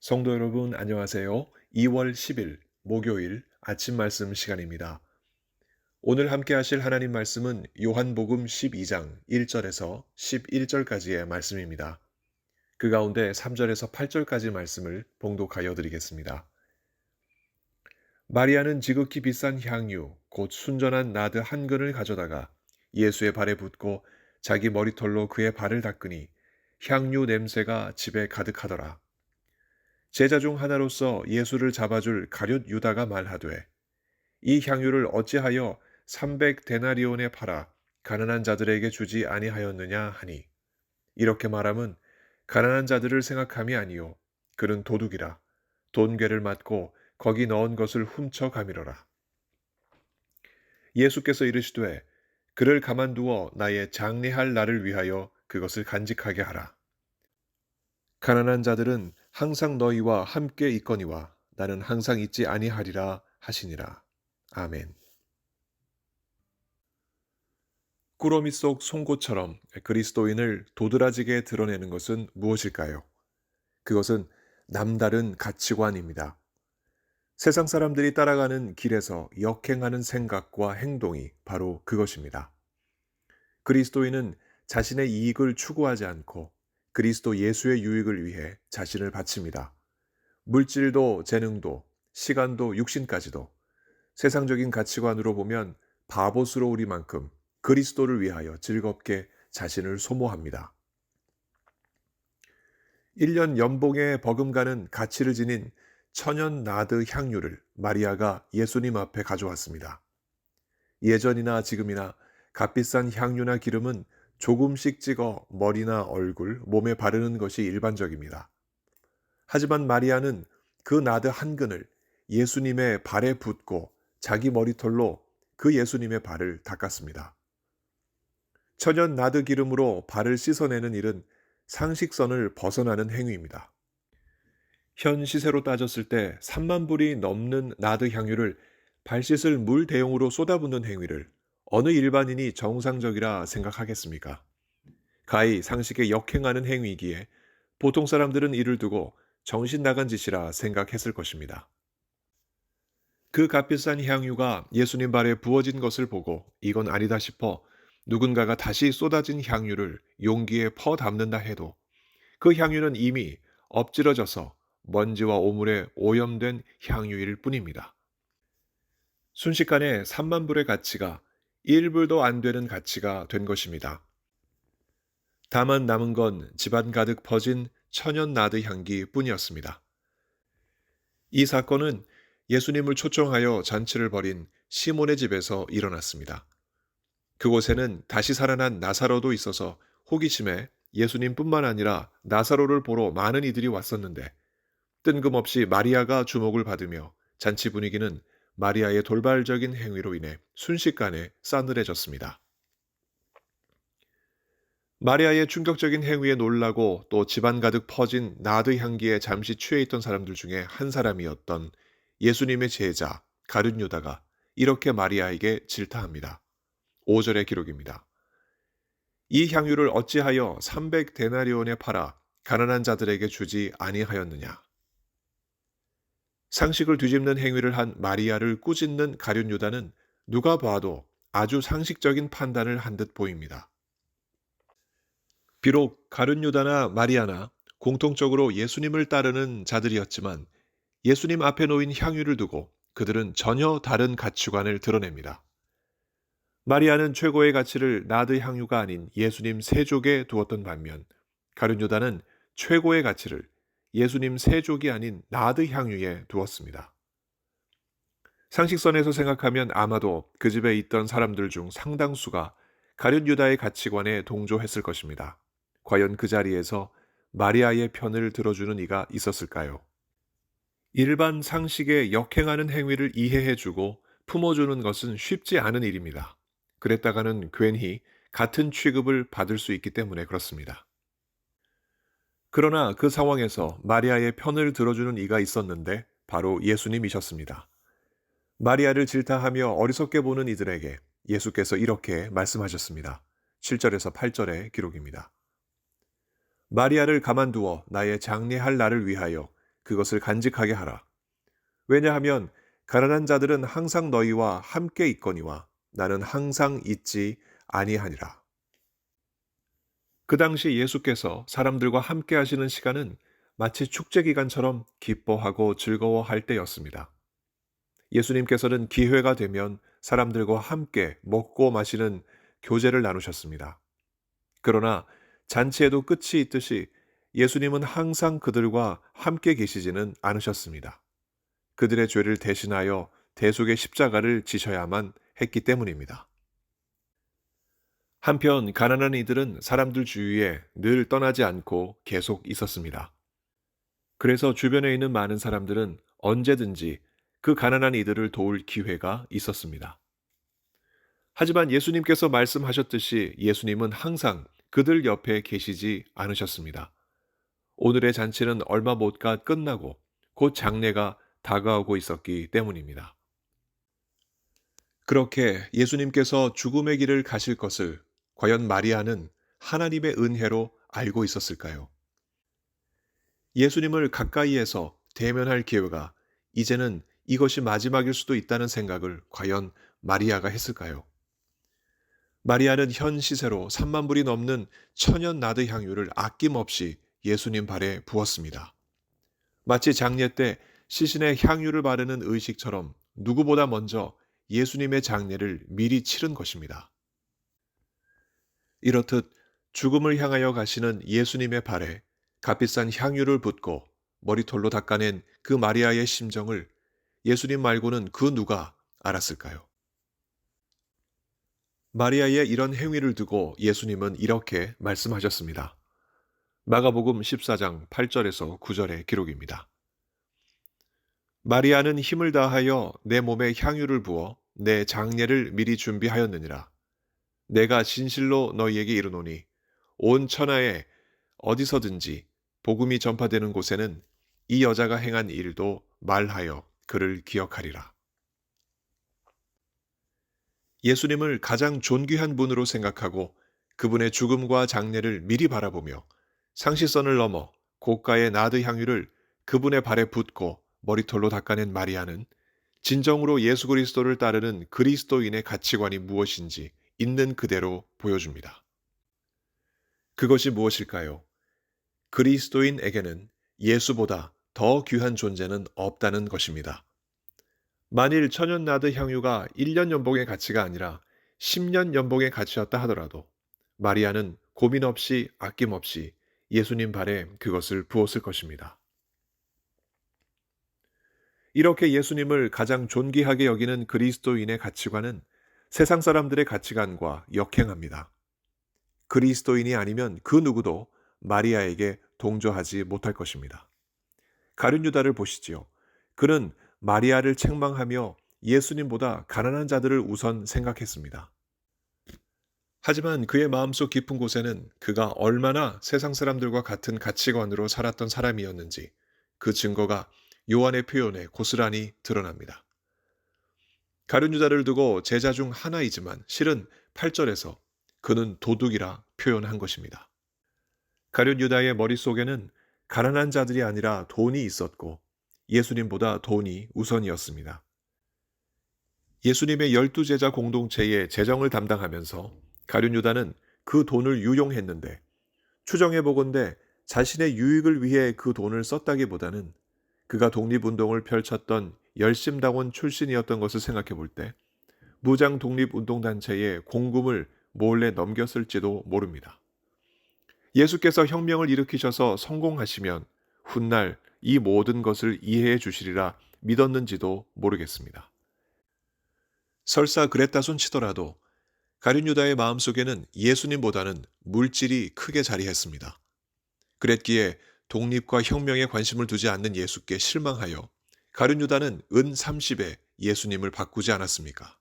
성도 여러분, 안녕하세요. 2월 10일 목요일 아침 말씀 시간입니다. 오늘 함께 하실 하나님 말씀은 요한복음 12장 1절에서 11절까지의 말씀입니다. 그 가운데 3절에서 8절까지 말씀을 봉독하여 드리겠습니다. 마리아는 지극히 비싼 향유, 곧 순전한 나드 한 근을 가져다가 예수의 발에 붓고 자기 머리털로 그의 발을 닦으니 향유 냄새가 집에 가득하더라. 제자 중 하나로서 예수를 잡아줄 가룟 유다가 말하되 이 향유를 어찌하여 300 데나리온에 팔아 가난한 자들에게 주지 아니하였느냐 하니 이렇게 말함은 가난한 자들을 생각함이 아니요 그는 도둑이라 돈괴를 맞고 거기 넣은 것을 훔쳐 가미러라. 예수께서 이르시되 그를 가만두어 나의 장례할 날을 위하여 그것을 간직하게 하라. 가난한 자들은 항상 너희와 함께 있거니와 나는 항상 있지 아니하리라 하시니라. 아멘. 꾸러미 속 송곳처럼 그리스도인을 도드라지게 드러내는 것은 무엇일까요? 그것은 남다른 가치관입니다. 세상 사람들이 따라가는 길에서 역행하는 생각과 행동이 바로 그것입니다. 그리스도인은 자신의 이익을 추구하지 않고 그리스도 예수의 유익을 위해 자신을 바칩니다. 물질도 재능도 시간도 육신까지도 세상적인 가치관으로 보면 바보스러우리만큼 그리스도를 위하여 즐겁게 자신을 소모합니다. 1년 연봉에 버금가는 가치를 지닌 천연 나드 향유를 마리아가 예수님 앞에 가져왔습니다. 예전이나 지금이나 값비싼 향유나 기름은 조금씩 찍어 머리나 얼굴, 몸에 바르는 것이 일반적입니다. 하지만 마리아는 그 나드 한 근을 예수님의 발에 붓고 자기 머리털로 그 예수님의 발을 닦았습니다. 천연 나드 기름으로 발을 씻어내는 일은 상식선을 벗어나는 행위입니다. 현 시세로 따졌을 때 3만 불이 넘는 나드 향유를 발 씻을 물 대용으로 쏟아붓는 행위를 어느 일반인이 정상적이라 생각하겠습니까? 가히 상식에 역행하는 행위이기에 보통 사람들은 이를 두고 정신 나간 짓이라 생각했을 것입니다. 그 값비싼 향유가 예수님 발에 부어진 것을 보고 이건 아니다 싶어 누군가가 다시 쏟아진 향유를 용기에 퍼 담는다 해도 그 향유는 이미 엎질러져서 먼지와 오물에 오염된 향유일 뿐입니다. 순식간에 3만 불의 가치가 1불도 안 되는 가치가 된 것입니다. 다만 남은 건 집안 가득 퍼진 천연 나드 향기 뿐이었습니다. 이 사건은 예수님을 초청하여 잔치를 벌인 시몬의 집에서 일어났습니다. 그곳에는 다시 살아난 나사로도 있어서 호기심에 예수님뿐만 아니라 나사로를 보러 많은 이들이 왔었는데 뜬금없이 마리아가 주목을 받으며 잔치 분위기는 마리아의 돌발적인 행위로 인해 순식간에 싸늘해졌습니다. 마리아의 충격적인 행위에 놀라고 또 집안 가득 퍼진 나드 향기에 잠시 취해 있던 사람들 중에 한 사람이었던 예수님의 제자 가룟 유다가 이렇게 마리아에게 질타합니다. 5절의 기록입니다. 이 향유를 어찌하여 300 데나리온에 팔아 가난한 자들에게 주지 아니하였느냐. 상식을 뒤집는 행위를 한 마리아를 꾸짖는 가룟 유다는 누가 봐도 아주 상식적인 판단을 한 듯 보입니다. 비록 가룟 유다나 마리아나 공통적으로 예수님을 따르는 자들이었지만 예수님 앞에 놓인 향유를 두고 그들은 전혀 다른 가치관을 드러냅니다. 마리아는 최고의 가치를 나드 향유가 아닌 예수님 세족에 두었던 반면 가룟 유다는 최고의 가치를 예수님 세족이 아닌 나드 향유에 두었습니다. 상식선에서 생각하면 아마도 그 집에 있던 사람들 중 상당수가 가룟 유다의 가치관에 동조했을 것입니다. 과연 그 자리에서 마리아의 편을 들어주는 이가 있었을까요? 일반 상식에 역행하는 행위를 이해해주고 품어주는 것은 쉽지 않은 일입니다. 그랬다가는 괜히 같은 취급을 받을 수 있기 때문에 그렇습니다. 그러나 그 상황에서 마리아의 편을 들어주는 이가 있었는데 바로 예수님이셨습니다. 마리아를 질타하며 어리석게 보는 이들에게 예수께서 이렇게 말씀하셨습니다. 7절에서 8절의 기록입니다. 마리아를 가만두어 나의 장례할 날을 위하여 그것을 간직하게 하라. 왜냐하면 가난한 자들은 항상 너희와 함께 있거니와 나는 항상 있지 아니하니라. 그 당시 예수께서 사람들과 함께 하시는 시간은 마치 축제 기간처럼 기뻐하고 즐거워할 때였습니다. 예수님께서는 기회가 되면 사람들과 함께 먹고 마시는 교제를 나누셨습니다. 그러나 잔치에도 끝이 있듯이 예수님은 항상 그들과 함께 계시지는 않으셨습니다. 그들의 죄를 대신하여 대속의 십자가를 지셔야만 했기 때문입니다. 한편 가난한 이들은 사람들 주위에 늘 떠나지 않고 계속 있었습니다. 그래서 주변에 있는 많은 사람들은 언제든지 그 가난한 이들을 도울 기회가 있었습니다. 하지만 예수님께서 말씀하셨듯이 예수님은 항상 그들 옆에 계시지 않으셨습니다. 오늘의 잔치는 얼마 못 가 끝나고 곧 장례가 다가오고 있었기 때문입니다. 그렇게 예수님께서 죽음의 길을 가실 것을 과연 마리아는 하나님의 은혜로 알고 있었을까요? 예수님을 가까이에서 대면할 기회가 이제는 이것이 마지막일 수도 있다는 생각을 과연 마리아가 했을까요? 마리아는 현 시세로 3만 불이 넘는 천연 나드 향유를 아낌없이 예수님 발에 부었습니다. 마치 장례 때 시신에 향유를 바르는 의식처럼 누구보다 먼저 예수님의 장례를 미리 치른 것입니다. 이렇듯 죽음을 향하여 가시는 예수님의 발에 값비싼 향유를 붓고 머리털로 닦아낸 그 마리아의 심정을 예수님 말고는 그 누가 알았을까요? 마리아의 이런 행위를 두고 예수님은 이렇게 말씀하셨습니다. 마가복음 14장 8절에서 9절의 기록입니다. 마리아는 힘을 다하여 내 몸에 향유를 부어 내 장례를 미리 준비하였느니라. 내가 진실로 너희에게 이르노니 온 천하에 어디서든지 복음이 전파되는 곳에는 이 여자가 행한 일도 말하여 그를 기억하리라. 예수님을 가장 존귀한 분으로 생각하고 그분의 죽음과 장례를 미리 바라보며 상시선을 넘어 고가의 나드 향유를 그분의 발에 붓고 머리털로 닦아낸 마리아는 진정으로 예수 그리스도를 따르는 그리스도인의 가치관이 무엇인지 있는 그대로 보여줍니다. 그것이 무엇일까요? 그리스도인에게는 예수보다 더 귀한 존재는 없다는 것입니다. 만일 천연 나드 향유가 1년 연봉의 가치가 아니라 10년 연봉의 가치였다 하더라도 마리아는 고민 없이 아낌없이 예수님 발에 그것을 부었을 것입니다. 이렇게 예수님을 가장 존귀하게 여기는 그리스도인의 가치관은 세상 사람들의 가치관과 역행합니다. 그리스도인이 아니면 그 누구도 마리아에게 동조하지 못할 것입니다. 가룟 유다를 보시지요. 그는 마리아를 책망하며 예수님보다 가난한 자들을 우선 생각했습니다. 하지만 그의 마음속 깊은 곳에는 그가 얼마나 세상 사람들과 같은 가치관으로 살았던 사람이었는지 그 증거가 요한의 표현에 고스란히 드러납니다. 가룟 유다를 두고 제자 중 하나이지만 실은 8절에서 그는 도둑이라 표현한 것입니다. 가룟 유다의 머릿속에는 가난한 자들이 아니라 돈이 있었고 예수님보다 돈이 우선이었습니다. 예수님의 12제자 공동체의 재정을 담당하면서 가룟 유다는 그 돈을 유용했는데 추정해 보건대 자신의 유익을 위해 그 돈을 썼다기보다는 그가 독립운동을 펼쳤던 열심당원 출신이었던 것을 생각해 볼 때 무장 독립운동단체에 공금을 몰래 넘겼을지도 모릅니다. 예수께서 혁명을 일으키셔서 성공하시면 훗날 이 모든 것을 이해해 주시리라 믿었는지도 모르겠습니다. 설사 그랬다 손치더라도 가룟 유다의 마음속에는 예수님보다는 물질이 크게 자리했습니다. 그랬기에 독립과 혁명에 관심을 두지 않는 예수께 실망하여 가룟 유다는 은 30에 예수님을 바꾸지 않았습니까?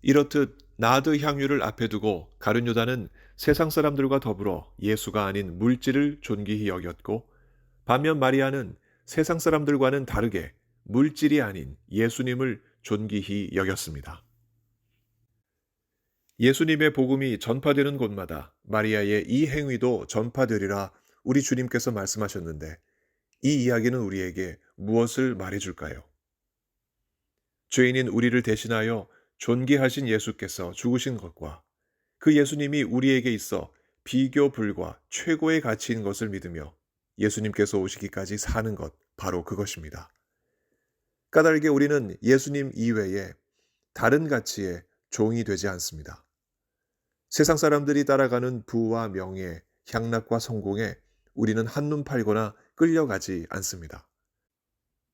이렇듯 나드 향유를 앞에 두고 가룟 유다는 세상 사람들과 더불어 예수가 아닌 물질을 존귀히 여겼고 반면 마리아는 세상 사람들과는 다르게 물질이 아닌 예수님을 존귀히 여겼습니다. 예수님의 복음이 전파되는 곳마다 마리아의 이 행위도 전파되리라 우리 주님께서 말씀하셨는데 이 이야기는 우리에게 무엇을 말해줄까요? 죄인인 우리를 대신하여 존귀하신 예수께서 죽으신 것과 그 예수님이 우리에게 있어 비교 불가 최고의 가치인 것을 믿으며 예수님께서 오시기까지 사는 것, 바로 그것입니다. 까닭에 우리는 예수님 이외에 다른 가치의 종이 되지 않습니다. 세상 사람들이 따라가는 부와 명예, 향락과 성공에 우리는 한눈 팔거나 끌려가지 않습니다.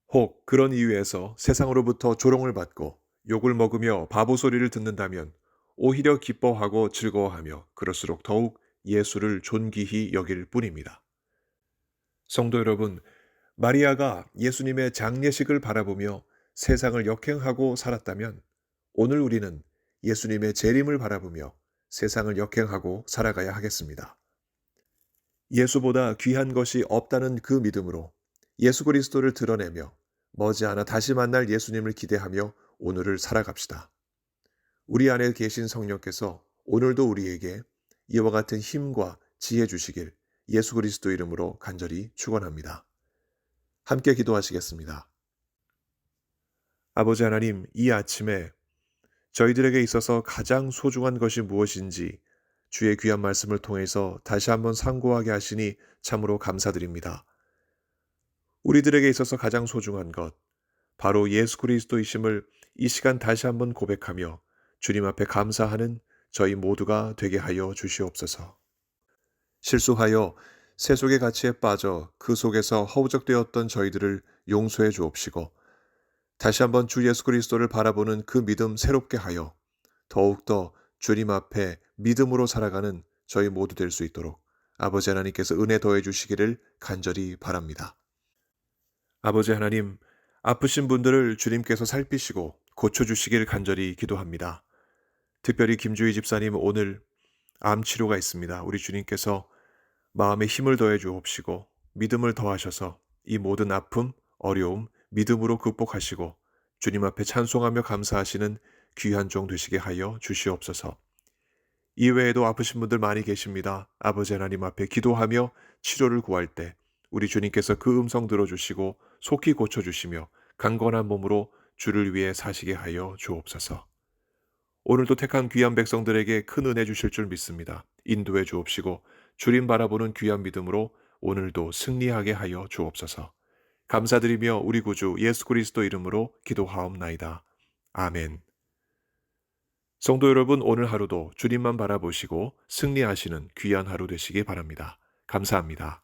혹 그런 이유에서 세상으로부터 조롱을 받고 욕을 먹으며 바보 소리를 듣는다면 오히려 기뻐하고 즐거워하며 그럴수록 더욱 예수를 존귀히 여길 뿐입니다. 성도 여러분, 마리아가 예수님의 장례식을 바라보며 세상을 역행하고 살았다면 오늘 우리는 예수님의 재림을 바라보며 세상을 역행하고 살아가야 하겠습니다. 예수보다 귀한 것이 없다는 그 믿음으로 예수 그리스도를 드러내며 머지않아 다시 만날 예수님을 기대하며 오늘을 살아갑시다. 우리 안에 계신 성령께서 오늘도 우리에게 이와 같은 힘과 지혜 주시길 예수 그리스도 이름으로 간절히 축원합니다. 함께 기도하시겠습니다. 아버지 하나님, 이 아침에 저희들에게 있어서 가장 소중한 것이 무엇인지 주의 귀한 말씀을 통해서 다시 한번 상고하게 하시니 참으로 감사드립니다. 우리들에게 있어서 가장 소중한 것, 바로 예수 그리스도이심을 이 시간 다시 한번 고백하며 주님 앞에 감사하는 저희 모두가 되게 하여 주시옵소서. 실수하여 세속의 가치에 빠져 그 속에서 허우적되었던 저희들을 용서해 주옵시고 다시 한번 주 예수 그리스도를 바라보는 그 믿음 새롭게 하여 더욱더 주님 앞에 믿음으로 살아가는 저희 모두 될 수 있도록 아버지 하나님께서 은혜 더해 주시기를 간절히 바랍니다. 아버지 하나님, 아프신 분들을 주님께서 살피시고 고쳐주시길 간절히 기도합니다. 특별히 김주희 집사님 오늘 암 치료가 있습니다. 우리 주님께서 마음에 힘을 더해 주옵시고 믿음을 더하셔서 이 모든 아픔, 어려움, 믿음으로 극복하시고 주님 앞에 찬송하며 감사하시는 귀한 종 되시게 하여 주시옵소서. 이외에도 아프신 분들 많이 계십니다. 아버지 하나님 앞에 기도하며 치료를 구할 때 우리 주님께서 그 음성 들어주시고 속히 고쳐주시며 강건한 몸으로 주를 위해 사시게 하여 주옵소서. 오늘도 택한 귀한 백성들에게 큰 은혜 주실 줄 믿습니다. 인도해 주옵시고 주님 바라보는 귀한 믿음으로 오늘도 승리하게 하여 주옵소서. 감사드리며 우리 구주 예수 그리스도 이름으로 기도하옵나이다. 아멘. 성도 여러분, 오늘 하루도 주님만 바라보시고 승리하시는 귀한 하루 되시기 바랍니다. 감사합니다.